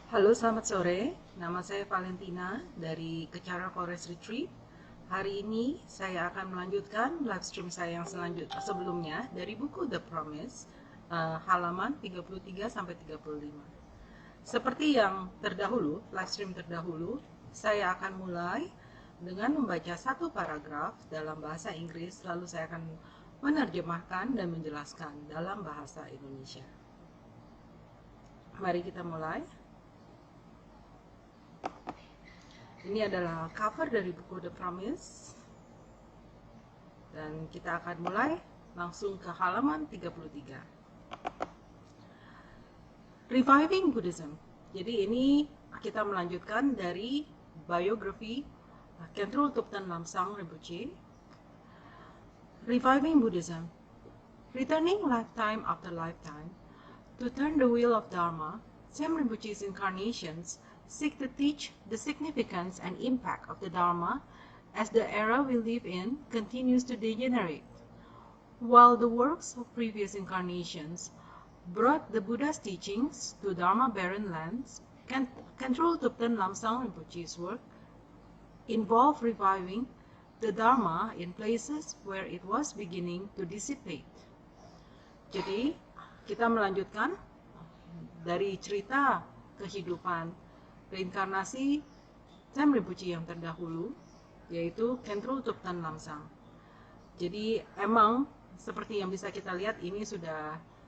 Halo, selamat sore. Nama saya Valentina dari Kecara Forest Retreat. Hari ini saya akan melanjutkan live stream saya yang sebelumnya dari buku The Promise, halaman 33 sampai 35. Seperti yang terdahulu, live stream terdahulu, saya akan mulai dengan membaca satu paragraf dalam bahasa Inggris, lalu saya akan menerjemahkan dan menjelaskan dalam bahasa Indonesia. Mari kita mulai. Ini adalah cover dari buku The Promise. Dan kita akan mulai langsung ke halaman 33. Reviving Buddhism. Jadi ini kita melanjutkan dari biografi Khentrul Thupten Lamsang Rinpoche. Reviving Buddhism. Returning lifetime after lifetime to turn the wheel of Dharma, Sem Rinpoche's incarnations seek to teach the significance and impact of the Dharma as the era we live in continues to degenerate. While the works of previous incarnations brought the Buddha's teachings to Dharma-barren lands, Khentrul Thupten Lamsang Rinpoche's work involved reviving the Dharma in places where it was beginning to dissipate. Jadi, kita melanjutkan dari cerita kehidupan reinkarnasi Sem Rinpoche yang terdahulu, yaitu Khentrul Thupten Lamsang. Jadi emang seperti yang bisa kita lihat, ini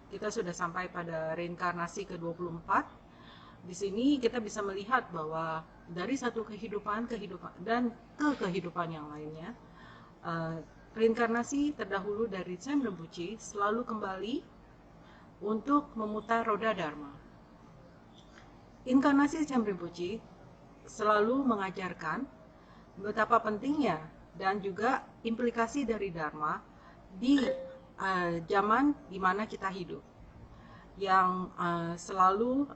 kita sudah sampai pada reinkarnasi ke-24. Di sini kita bisa melihat bahwa dari satu kehidupan dan ke kehidupan yang lainnya, reinkarnasi terdahulu dari Sem Rinpoche selalu kembali untuk memutar roda Dharma. Inkarnasi Sem Rinpoche selalu mengajarkan betapa pentingnya dan juga implikasi dari Dharma di zaman di mana kita hidup, yang selalu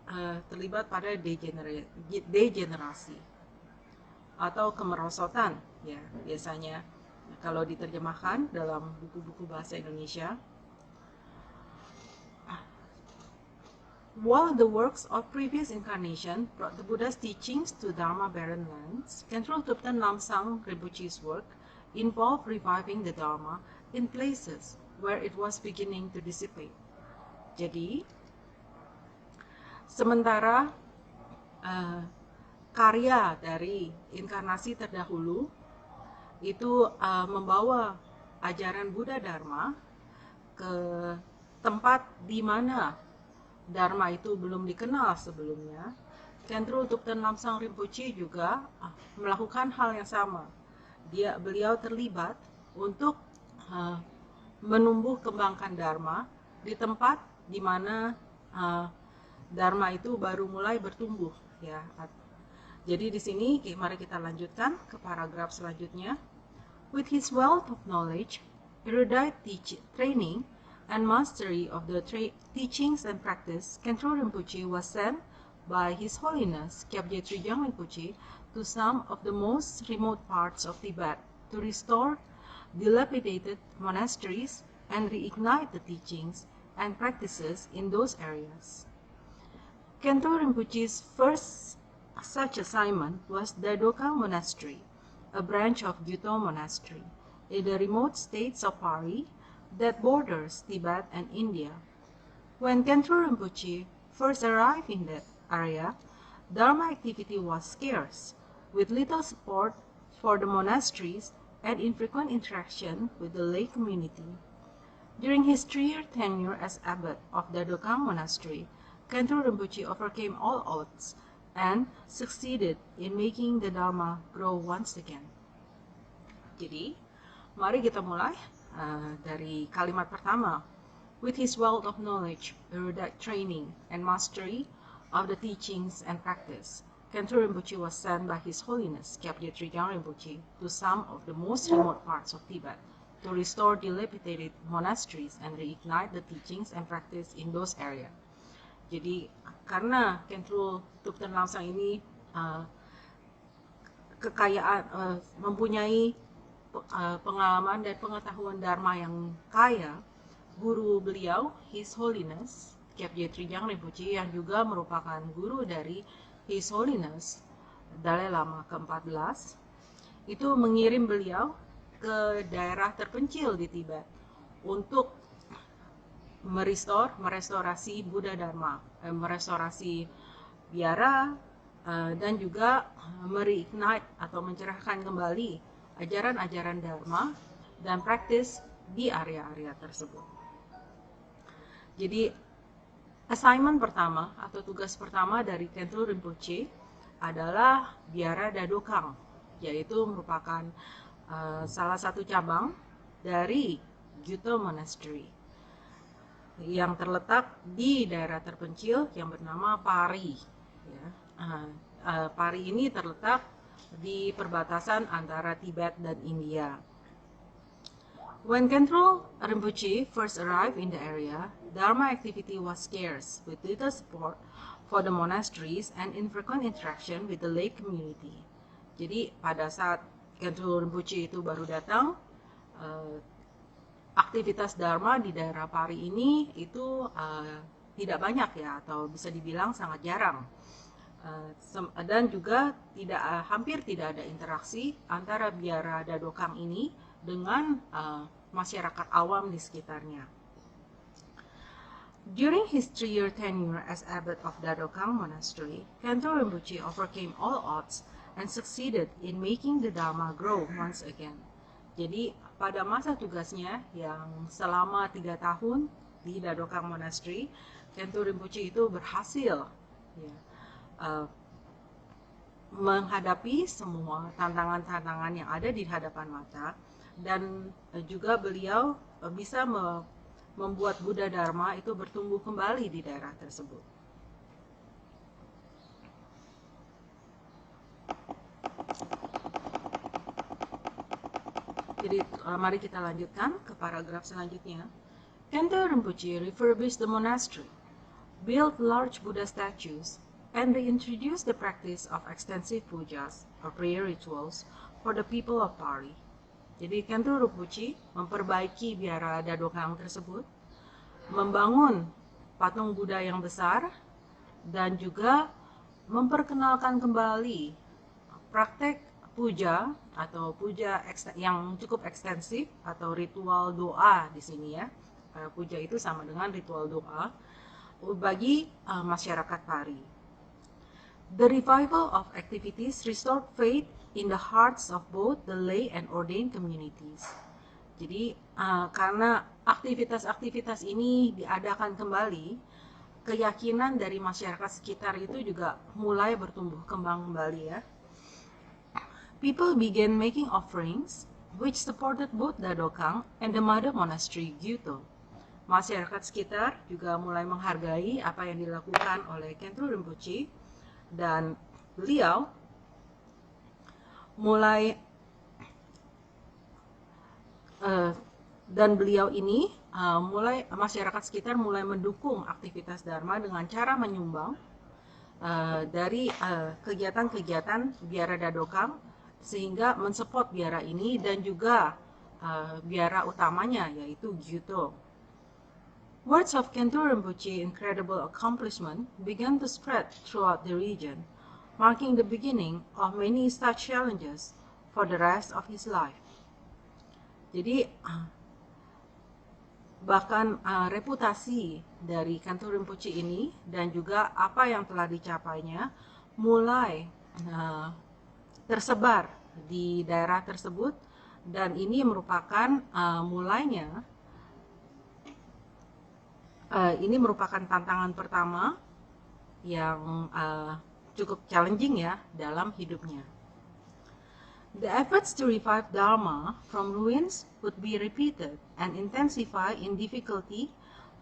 terlibat pada degenerasi atau kemerosotan, ya biasanya kalau diterjemahkan dalam buku-buku bahasa Indonesia. While the works of previous incarnation brought the Buddha's teachings to Dharma-barren lands, Khentrul Thupten Lamsang Rinpoche's work involved reviving the Dharma in places where it was beginning to dissipate. Jadi, sementara karya dari inkarnasi terdahulu itu membawa ajaran Buddha Dharma ke tempat di mana Dharma itu belum dikenal sebelumnya, Khentrul Thupten Lamsang Rinpoche juga melakukan hal yang sama. Beliau terlibat untuk menumbuh kembangkan Dharma di tempat di mana Dharma itu baru mulai bertumbuh, ya. Jadi di sini mari kita lanjutkan ke paragraf selanjutnya. With his wealth of knowledge, erudite training, and mastery of the teachings and practice, Khentrul Rinpoche was sent by His Holiness Kyabje Trijang Rinpoche to some of the most remote parts of Tibet to restore dilapidated monasteries and reignite the teachings and practices in those areas. Khentrul Rinpoche's first such assignment was Dadoka Monastery, a branch of Gyuto Monastery, in the remote states of Pari that borders Tibet and India. When Khentrul Rinpoche first arrived in that area, Dharma activity was scarce, with little support for the monasteries and infrequent interaction with the lay community. During his 3-year tenure as abbot of Dadokang Monastery, Khentrul Rinpoche overcame all odds and succeeded in making the Dharma grow once again. Jadi, mari kita mulai dari kalimat pertama. With his wealth of knowledge, erudite training, and mastery of the teachings and practice, Khentrul Rinpoche was sent by His Holiness Kyabje Trijang Rinpoche to some of the most remote parts of Tibet to restore dilapidated monasteries and reignite the teachings and practice in those areas. Jadi karena Khentrul Thupten Lamsang ini mempunyai pengalaman dan pengetahuan Dharma yang kaya, guru beliau, His Holiness Kyabje Trijang Rinpoche, yang juga merupakan guru dari His Holiness Dalai Lama ke-14 itu mengirim beliau ke daerah terpencil di Tibet untuk merestorasi Buddha Dharma, merestorasi biara, dan juga mereignite atau mencerahkan kembali ajaran-ajaran Dharma dan praktis di area-area tersebut. Jadi assignment pertama atau tugas pertama dari Khentu Rinpoche adalah biara Dadokang, yaitu merupakan salah satu cabang dari Gyuto Monastery yang terletak di daerah terpencil yang bernama Pari. Ya. Pari ini terletak di perbatasan antara Tibet dan India. When Khentu Rinpoche first arrived in the area, Dharma activity was scarce, with little support for the monasteries and infrequent interaction with the lay community. Jadi pada saat Khentu Rinpoche itu baru datang, aktivitas Dharma di daerah Pari ini itu tidak banyak ya, atau bisa dibilang sangat jarang. Dan juga hampir tidak ada interaksi antara biara Dadokang ini dengan masyarakat awam di sekitarnya. During his 3-year tenure as abbot of Dadokang Monastery, Khentu Rinpoche overcame all odds and succeeded in making the Dharma grow once again. Jadi pada masa tugasnya yang selama 3 tahun di Dadokang Monastery, Khentu Rinpoche itu berhasil menghadapi semua tantangan-tantangan yang ada di hadapan mata, dan juga beliau bisa membuat Buddha Dharma itu bertumbuh kembali di daerah tersebut. Jadi mari kita lanjutkan ke paragraf selanjutnya. Khentu Rinpoche refurbished the monastery, built large Buddha statues, and reintroduced the practice of extensive pujas or prayer rituals for the people of Pari. Jadi Khentu Rinpoche memperbaiki biara Dadokang tersebut, membangun patung Buddha yang besar, dan juga memperkenalkan kembali praktek puja atau puja yang cukup ekstensif atau ritual doa di sini ya. Puja itu sama dengan ritual doa bagi masyarakat Pari. The revival of activities restored faith in the hearts of both the lay and ordained communities. Jadi karena aktivitas-aktivitas ini diadakan kembali, keyakinan dari masyarakat sekitar itu juga mulai bertumbuh kembang kembali ya. People began making offerings which supported both Dadokang and the mother monastery Gyuto. Masyarakat sekitar juga mulai menghargai apa yang dilakukan oleh Khentu Rinpoche, dan beliau ini masyarakat sekitar mulai mendukung aktivitas Dharma dengan cara menyumbang dari kegiatan-kegiatan biara Dadokang, sehingga mensupport biara ini dan juga biara utamanya yaitu Gyuto. Words of Khentu Rinpoche's incredible accomplishment began to spread throughout the region, marking the beginning of many such challenges for the rest of his life. Jadi bahkan reputasi dari Khentu Rinpoche ini dan juga apa yang telah dicapainya mulai tersebar di daerah tersebut, dan ini merupakan tantangan pertama yang cukup challenging ya dalam hidupnya. The efforts to revive Dharma from ruins would be repeated and intensified in difficulty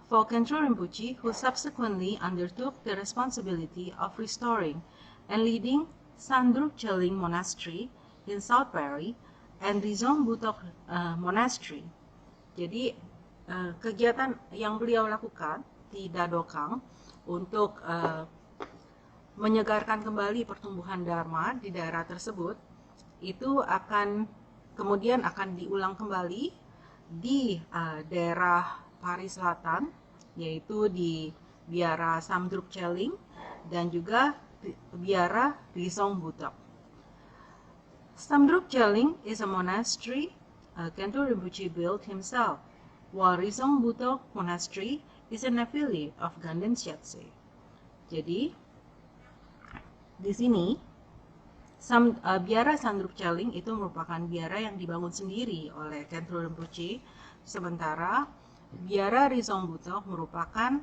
for Khentu Rinpoche, who subsequently undertook the responsibility of restoring and leading Sandrup Cheling Monastery in South Pari and Rizom Butok Monastery. Jadi kegiatan yang beliau lakukan di Dadokang untuk menyegarkan kembali pertumbuhan Dharma di daerah tersebut itu kemudian akan diulang kembali di daerah Pari Selatan, yaitu di biara Samdrup Cheling dan juga Biara Risong Butok. Samdrup Cheling is a monastery Khenpo Rinpoche built himself, while Risong Butok Monastery is an affiliate of Ganden Siatse. Jadi, di sini biara Samdrup Cheling itu merupakan biara yang dibangun sendiri oleh Khenpo Rinpoche, sementara biara Risong Butok merupakan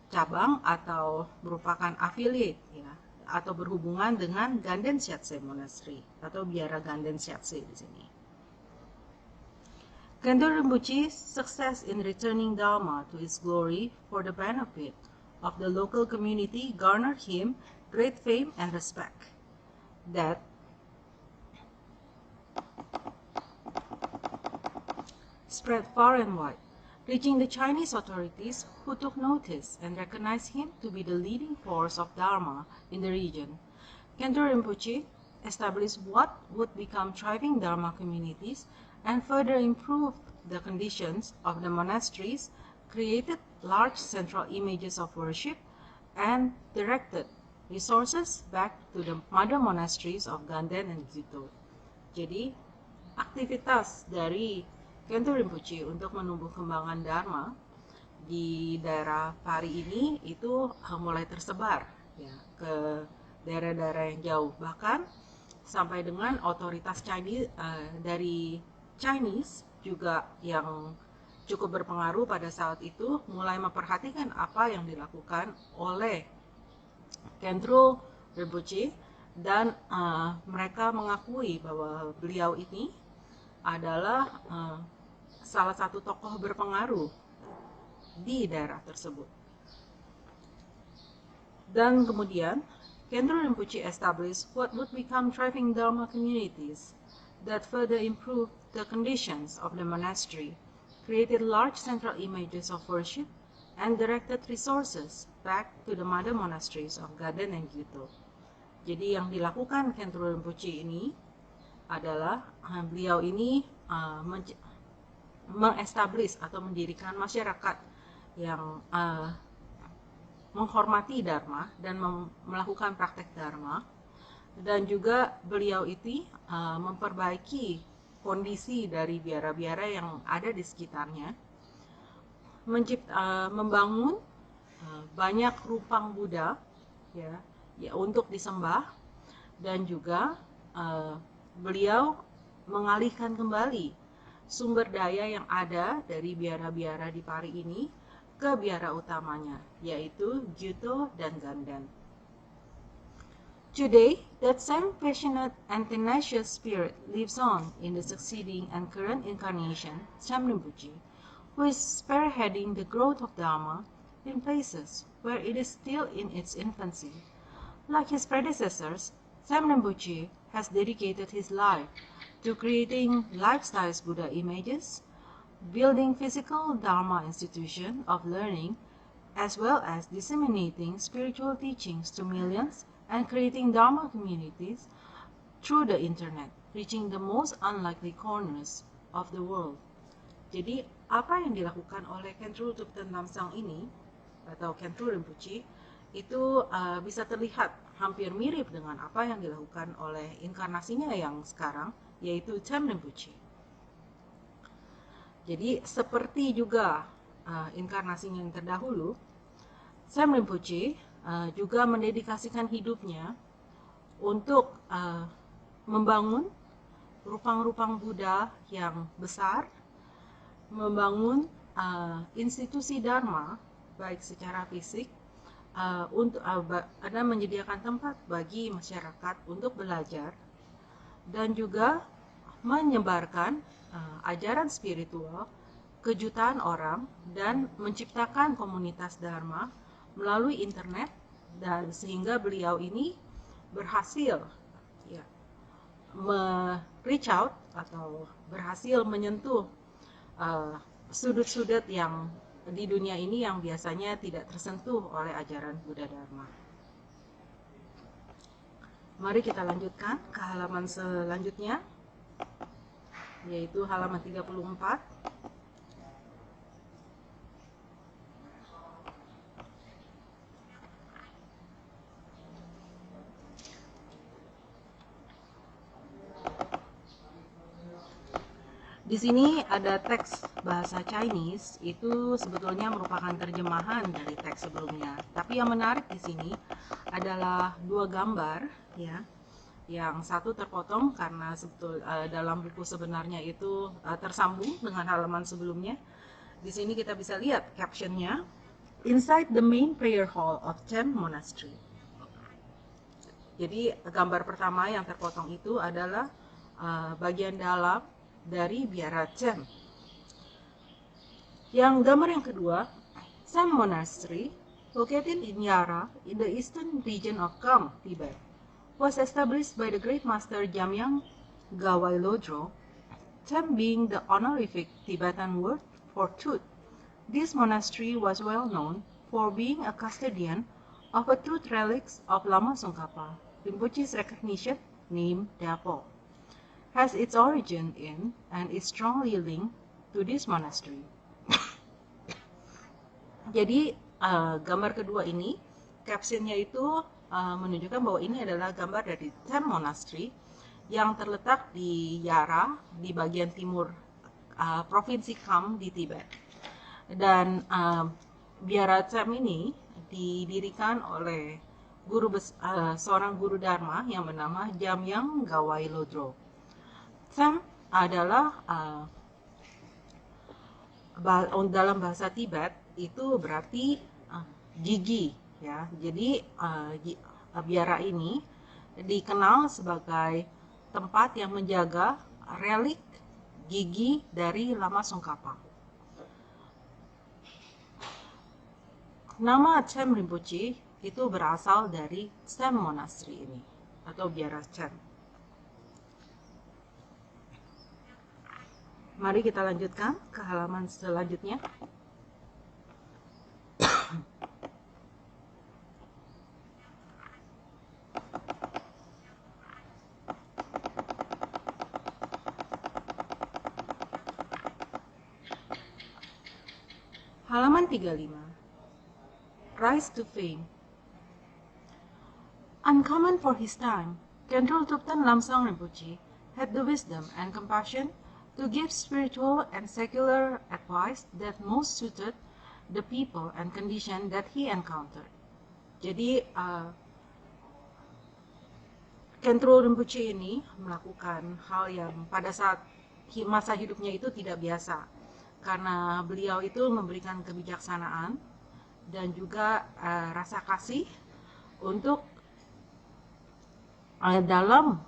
cabang atau merupakan affiliate ya, atau berhubungan dengan Ganden Siatse Monastery atau biara Ganden Siatse di sini. Khenpo Rinpoche's success in returning Dharma to its glory for the benefit of the local community garnered him great fame and respect that spread far and wide, reaching the Chinese authorities, who took notice and recognized him to be the leading force of Dharma in the region. Khenpo Rinpoche established what would become thriving Dharma communities and further improved the conditions of the monasteries, created large central images of worship, and directed resources back to the mother monasteries of Ganden and Gyuto. Jadi, aktivitas dari Khenpo Rinpoche untuk menumbuh kembangkan Dharma di daerah Pari ini itu mulai tersebar ya, ke daerah-daerah yang jauh, bahkan sampai dengan otoritas Chinese dari Chinese juga yang cukup berpengaruh pada saat itu mulai memperhatikan apa yang dilakukan oleh Khenpo Rinpoche dan mereka mengakui bahwa beliau ini adalah salah satu tokoh berpengaruh di daerah tersebut. Dan kemudian Khenpo Rinpoche established what would become thriving Dharma communities that further improved the conditions of the monastery, created large central images of worship, and directed resources back to the mother monasteries of Ganden and Gyuto. Jadi yang dilakukan Khenpo Rinpoche ini adalah beliau ini mengestablish atau mendirikan masyarakat yang menghormati Dharma dan melakukan praktek Dharma, dan juga beliau itu memperbaiki kondisi dari biara-biara yang ada di sekitarnya, membangun banyak rupang Buddha ya untuk disembah, dan juga beliau mengalihkan kembali sumber daya yang ada dari biara-biara di Pari ini ke biara utamanya, yaitu Gyuto dan Ganden. Today, that same passionate and tenacious spirit lives on in the succeeding and current incarnation, Sam Rinpoche, who is spearheading the growth of Dharma in places where it is still in its infancy. Like his predecessors, Sam Rinpoche has dedicated his life to creating life-size Buddha images, building physical Dharma institution of learning, as well as disseminating spiritual teachings to millions and creating Dharma communities through the internet, reaching the most unlikely corners of the world. Jadi, apa yang dilakukan oleh Khenpo Thupten Namsang ini, atau Khenpo Rinpoche, itu bisa terlihat hampir mirip dengan apa yang dilakukan oleh inkarnasinya yang sekarang, yaitu Sam Rinpoche. Jadi, seperti juga inkarnasinya yang terdahulu, Sam Rinpoche juga mendedikasikan hidupnya untuk membangun rupang-rupang Buddha yang besar, membangun institusi Dharma baik secara fisik, untuk ada menyediakan tempat bagi masyarakat untuk belajar, dan juga menyebarkan ajaran spiritual ke jutaan orang dan menciptakan komunitas Dharma melalui internet, dan sehingga beliau ini berhasil reach out atau berhasil menyentuh sudut-sudut yang di dunia ini yang biasanya tidak tersentuh oleh ajaran Buddha Dharma. Mari kita lanjutkan ke halaman selanjutnya, yaitu halaman 34. Di sini ada teks bahasa Chinese, itu sebetulnya merupakan terjemahan dari teks sebelumnya. Tapi yang menarik di sini adalah dua gambar, ya. Yang satu terpotong karena dalam buku sebenarnya itu tersambung dengan halaman sebelumnya. Di sini kita bisa lihat captionnya, Inside the main prayer hall of Chem Monastery. Jadi gambar pertama yang terpotong itu adalah bagian dalam dari biara Chem. Yang gambar yang kedua, Chem Monastery, located in Yara in the eastern region of Kham, Tibet, was established by the great master Jamyang Gawai Lodro, Chem being the honorific Tibetan word for truth. This monastery was well known for being a custodian of a truth relics of Lama Tsongkhapa, Rinpoche's recognition name Dapo, has its origin in and is strongly linked to this monastery. Jadi gambar kedua ini, captionnya itu menunjukkan bahwa ini adalah gambar dari Chem Monastery yang terletak di Yara, di bagian timur Provinsi Kham di Tibet. Dan biara Chem ini didirikan oleh seorang guru Dharma yang bernama Jamyang Gawai Lodro. Chem adalah dalam bahasa Tibet itu berarti gigi, ya. Jadi biara ini dikenal sebagai tempat yang menjaga relik gigi dari Lama Tsongkhapa. Nama Chem Rinpoche itu berasal dari Chem Monastery ini atau biara Chem. Mari kita lanjutkan ke halaman selanjutnya. Halaman 35. Rise to Fame. Uncommon for his time, Khentrul Thupten Lamsang Rinpoche had the wisdom and compassion to give spiritual and secular advice that most suited the people and condition that he encountered. Jadi Khentrul Rinpoche ini melakukan hal yang pada saat masa hidupnya itu tidak biasa, karena beliau itu memberikan kebijaksanaan dan juga rasa kasih untuk dalam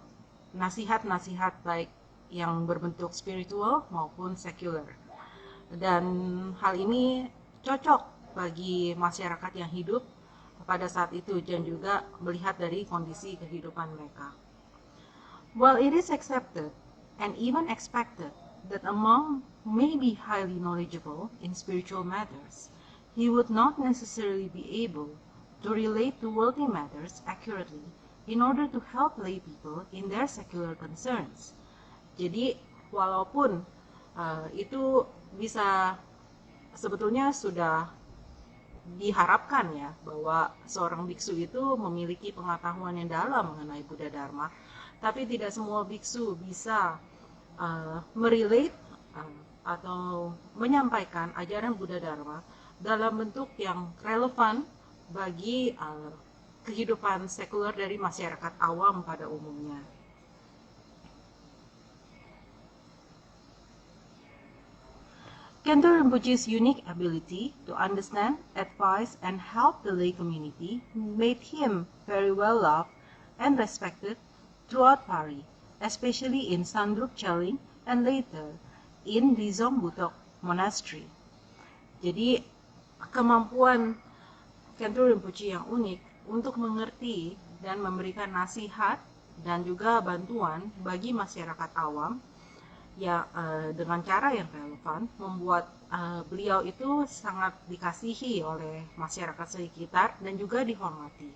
nasihat-nasihat baik yang berbentuk spiritual maupun sekuler. Dan hal ini cocok bagi masyarakat yang hidup pada saat itu dan juga melihat dari kondisi kehidupan mereka. While it is accepted and even expected that a monk may be highly knowledgeable in spiritual matters, he would not necessarily be able to relate to worldly matters accurately in order to help lay people in their secular concerns. Jadi walaupun itu bisa sebetulnya sudah diharapkan ya bahwa seorang biksu itu memiliki pengetahuan yang dalam mengenai Buddha Dharma, tapi tidak semua biksu bisa merelate atau menyampaikan ajaran Buddha Dharma dalam bentuk yang relevan bagi kehidupan sekuler dari masyarakat awam pada umumnya. Khentrul Rinpoche's unique ability to understand, advise, and help the lay community made him very well loved and respected throughout Pari, especially in Sandrup Cheling and later in Rizom Butok Monastery. Jadi kemampuan Khentrul Rinpoche yang unik untuk mengerti dan memberikan nasihat dan juga bantuan bagi masyarakat awam ya dengan cara yang relevan membuat beliau itu sangat dikasihi oleh masyarakat sekitar dan juga dihormati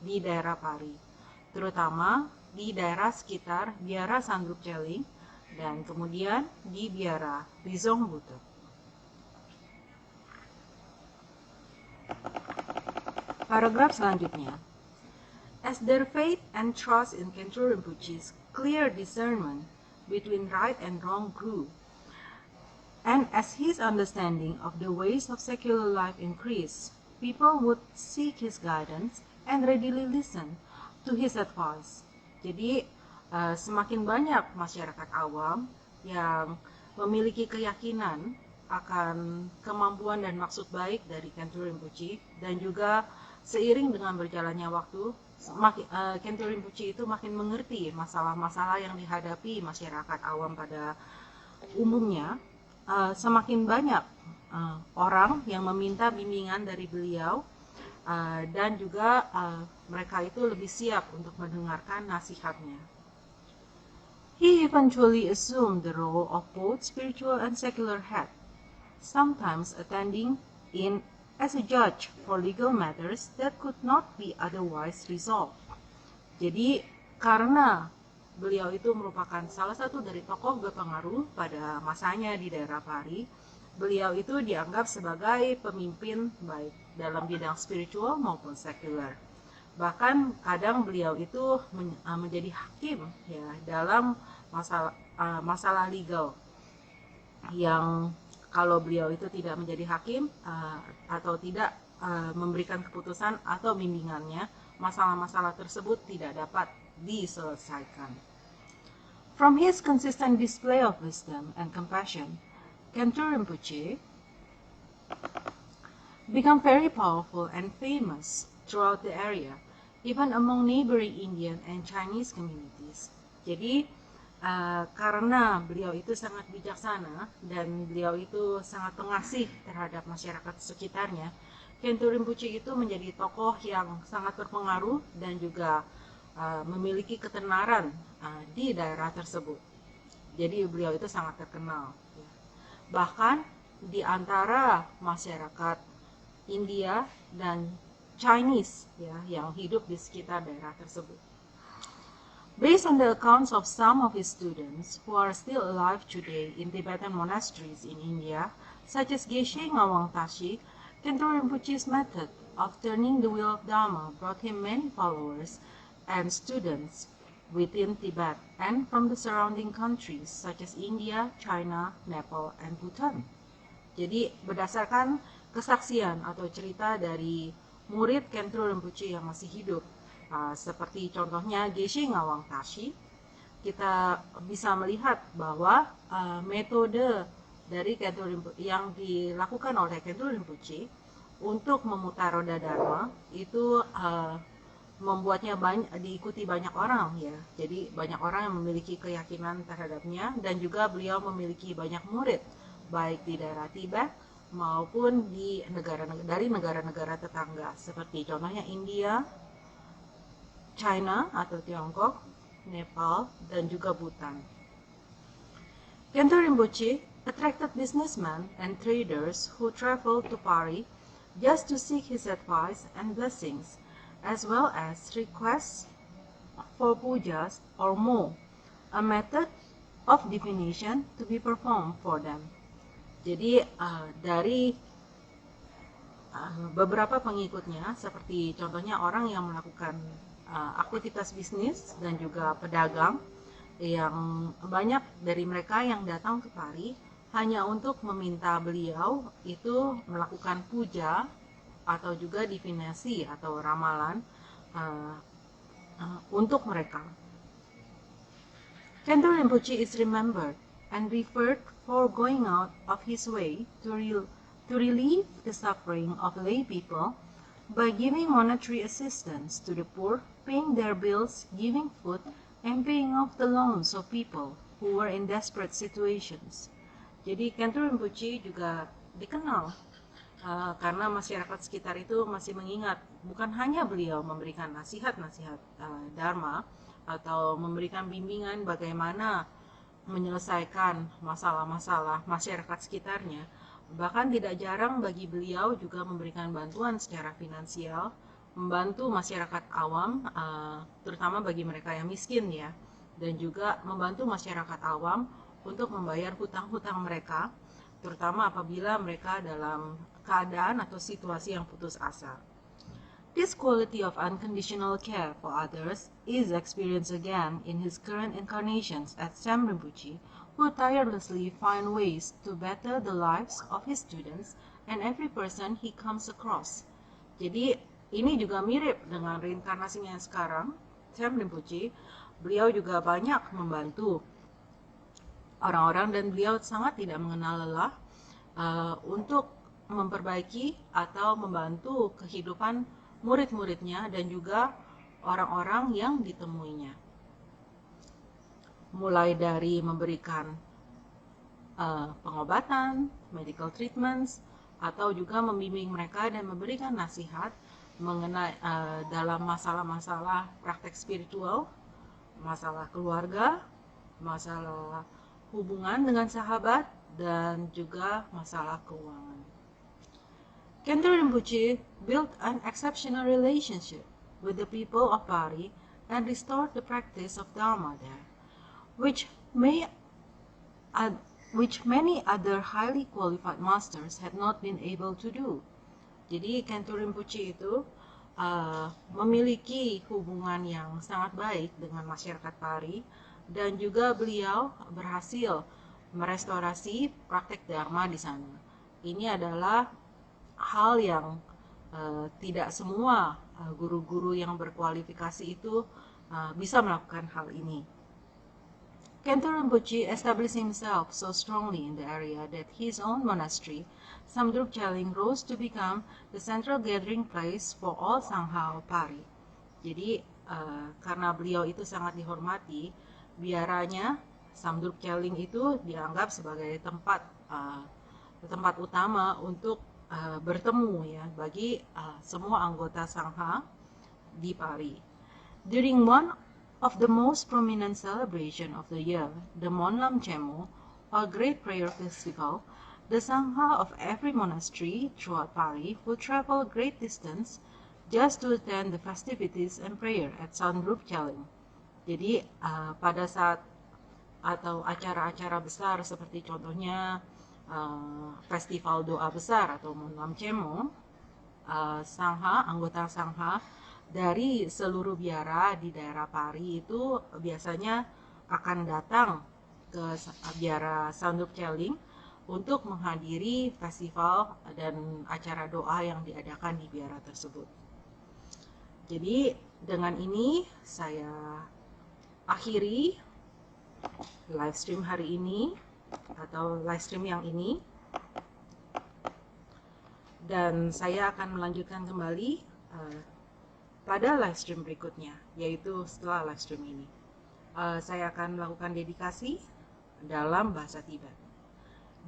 di daerah Pari, terutama di daerah sekitar biara Sandrup Cheling dan kemudian di biara Rizom Butok. Paragraf selanjutnya. As their faith and trust in Khentrul Rinpoche's clear discernment between right and wrong grew, And as his understanding of the ways of secular life increased, people would seek his guidance and readily listen to his advice. Jadi semakin banyak masyarakat awam yang memiliki keyakinan akan kemampuan dan maksud baik dari Khentu Rinpoche, dan juga seiring dengan berjalannya waktu, Khentu Rinpoche itu makin mengerti masalah-masalah yang dihadapi masyarakat awam pada umumnya. Semakin banyak orang yang meminta bimbingan dari beliau, dan juga mereka itu lebih siap untuk mendengarkan nasihatnya. He eventually assumed the role of both spiritual and secular head, sometimes attending in as a judge for legal matters that could not be otherwise resolved. Jadi karena beliau itu merupakan salah satu dari tokoh berpengaruh pada masanya di daerah Pari, beliau itu dianggap sebagai pemimpin baik dalam bidang spiritual maupun sekuler. Bahkan kadang beliau itu menjadi hakim ya dalam masalah legal, yang kalau beliau itu tidak menjadi hakim atau tidak memberikan keputusan atau bimbingannya, masalah-masalah tersebut tidak dapat diselesaikan. From his consistent display of wisdom and compassion, Khentu Rinpoche became very powerful and famous throughout the area, even among neighboring Indian and Chinese communities. Jadi karena beliau itu sangat bijaksana dan beliau itu sangat pengasih terhadap masyarakat sekitarnya, Khentu Rinpoche itu menjadi tokoh yang sangat berpengaruh dan juga memiliki ketenaran di daerah tersebut. Jadi beliau itu sangat terkenal. Bahkan di antara masyarakat India dan Chinese ya, yang hidup di sekitar daerah tersebut. Based on the accounts of some of his students who are still alive today in Tibetan monasteries in India, such as Geshe Ngawang Tashi, Khentu Rinpoche's method of turning the wheel of Dharma brought him many followers and students within Tibet and from the surrounding countries such as India, China, Nepal, and Bhutan. Jadi berdasarkan kesaksian atau cerita dari murid Khentu Rinpoche yang masih hidup, seperti contohnya Geshe Ngawang Tashi, kita bisa melihat bahwa metode dari Khentu Rinpoche yang dilakukan oleh Khentu Rinpoche untuk memutar roda Dharma itu membuatnya diikuti banyak orang ya. Jadi banyak orang yang memiliki keyakinan terhadapnya, dan juga beliau memiliki banyak murid baik di daerah Tibet maupun di negara-negara tetangga seperti contohnya India, China atau Tiongkok, Nepal, dan juga Bhutan. Khentu Rinpoche attracted businessmen and traders who traveled to Pari just to seek his advice and blessings, as well as requests for pujas or mo, a method of divination to be performed for them. Jadi dari beberapa pengikutnya, seperti contohnya orang yang melakukan aktivitas bisnis dan juga pedagang, yang banyak dari mereka yang datang ke Pari hanya untuk meminta beliau itu melakukan puja atau juga divinasi atau ramalan untuk mereka. Khentu Rinpoche is remembered and referred for going out of his way to relieve the suffering of lay people by giving monetary assistance to the poor, paying their bills, giving food, and paying off the loans of people who were in desperate situations. Jadi Khentu Rinpoche juga dikenal karena masyarakat sekitar itu masih mengingat bukan hanya beliau memberikan nasihat-nasihat Dharma atau memberikan bimbingan bagaimana menyelesaikan masalah-masalah masyarakat sekitarnya, bahkan tidak jarang bagi beliau juga memberikan bantuan secara finansial, membantu masyarakat awam, terutama bagi mereka yang miskin ya, dan juga membantu masyarakat awam untuk membayar hutang-hutang mereka, terutama apabila mereka dalam keadaan atau situasi yang putus asa. This quality of unconditional care for others is experienced again in his current incarnations as Sam Rinpoche, who tirelessly find ways to better the lives of his students and every person he comes across. Jadi ini juga mirip dengan reinkarnasinya sekarang, Sam Rinpoche. Beliau juga banyak membantu orang-orang dan beliau sangat tidak mengenal lelah untuk memperbaiki atau membantu kehidupan murid-muridnya dan juga orang-orang yang ditemuinya. Mulai dari memberikan pengobatan, medical treatments, atau juga membimbing mereka dan memberikan nasihat mengenai dalam masalah-masalah praktek spiritual, masalah keluarga, masalah hubungan dengan sahabat, dan juga masalah keuangan. Khenpo Rinpoche built an exceptional relationship with the people of Pari and restored the practice of Dharma there, which many other highly qualified masters had not been able to do. Jadi Khenpo Rinpoche itu memiliki hubungan yang sangat baik dengan masyarakat Pari dan juga beliau berhasil merestorasi praktek Dharma di sana. Ini adalah hal yang tidak semua guru-guru yang berkualifikasi itu bisa melakukan hal ini. Khenpo Rinpoche established himself so strongly in the area that his own monastery, Samdrup Cheling, rose to become the central gathering place for all Sangha of Pari. Jadi karena beliau itu sangat dihormati, biaranya Samdrup Cheling itu dianggap sebagai tempat utama untuk bertemu ya bagi semua anggota Sangha di Pari. During one of the most prominent celebration of the year, the Monlam Chemo, or Great Prayer Festival, the Sangha of every monastery throughout Pari would travel a great distance just to attend the festivities and prayer at Samdrup Cheling. Jadi pada saat atau acara-acara besar seperti contohnya festival doa besar atau Monlam Chemo, anggota Sangha dari seluruh biara di daerah Pari itu biasanya akan datang ke biara Samdrup Cheling untuk menghadiri festival dan acara doa yang diadakan di biara tersebut. Jadi dengan ini saya akhiri live stream hari ini atau live stream yang ini, dan saya akan melanjutkan kembali pada live stream berikutnya, yaitu setelah live stream ini. Saya akan melakukan dedikasi dalam bahasa Tibet.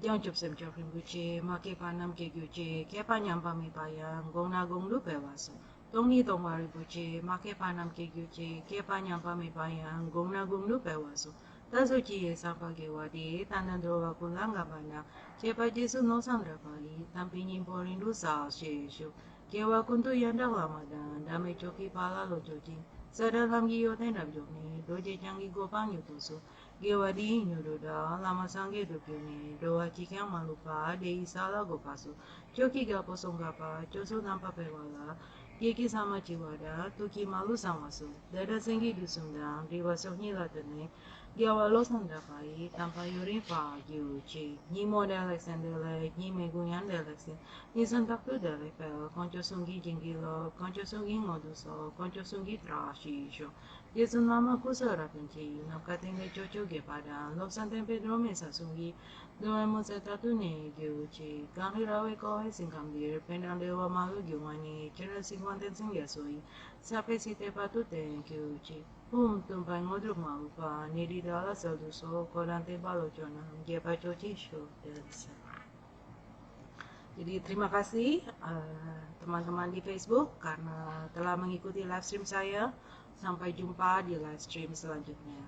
Jangan cup sem chop rinpoche, make panam ke gyuche, ke panyam pami payang, gong na gong lu pewaso. Tong ni tong wa rinpoche, make panam ke gyuche, ke panyam pami payang, gong na gong lu pewaso. Tazo chi ye sampa ge wadi, tandan droga kulang gabana, cepa jesu no sandra pali, tampi nyimpo rindu sa sheshu. Kewa kuntu yanda Ramadan, dame choki pala lo joji. Sadalam giyo tenab jokni, doje changi gopang yutusu. Gewa di nyudoda, lama sange dupyuni, doa chikyang malupa, de isala gopasu. Choki gapo songgapa, chosu nampa pewala. Yeki sama chiwada, tuki malu samasu. Dada sengi dusundang, diwasok nyilatane. Gewa lo sandapai, tanpa yuri pa yuchi. Nyi model Alexander, nyi megunyan delexin. Ni santaktu delepel, konco sungi jingilo, konco sungi ngoduso, konco sungi trashisho. Yesu nama kusara penci, napkatenga coco gepada, loksan tempe drome sasungi, doemo setatu ne gyuchi, kanhirawe kohe singkamdir, pendang dewa malu gyumani, cera singwanten singyasui, sape site patu ten gyuchi. Tumpai ngodruk malupa, nidi dala saduso, kolante balocona, gepa coci show, delisa. Jadi terima kasih teman-teman di Facebook karena telah mengikuti live stream saya. Sampai jumpa di live stream selanjutnya.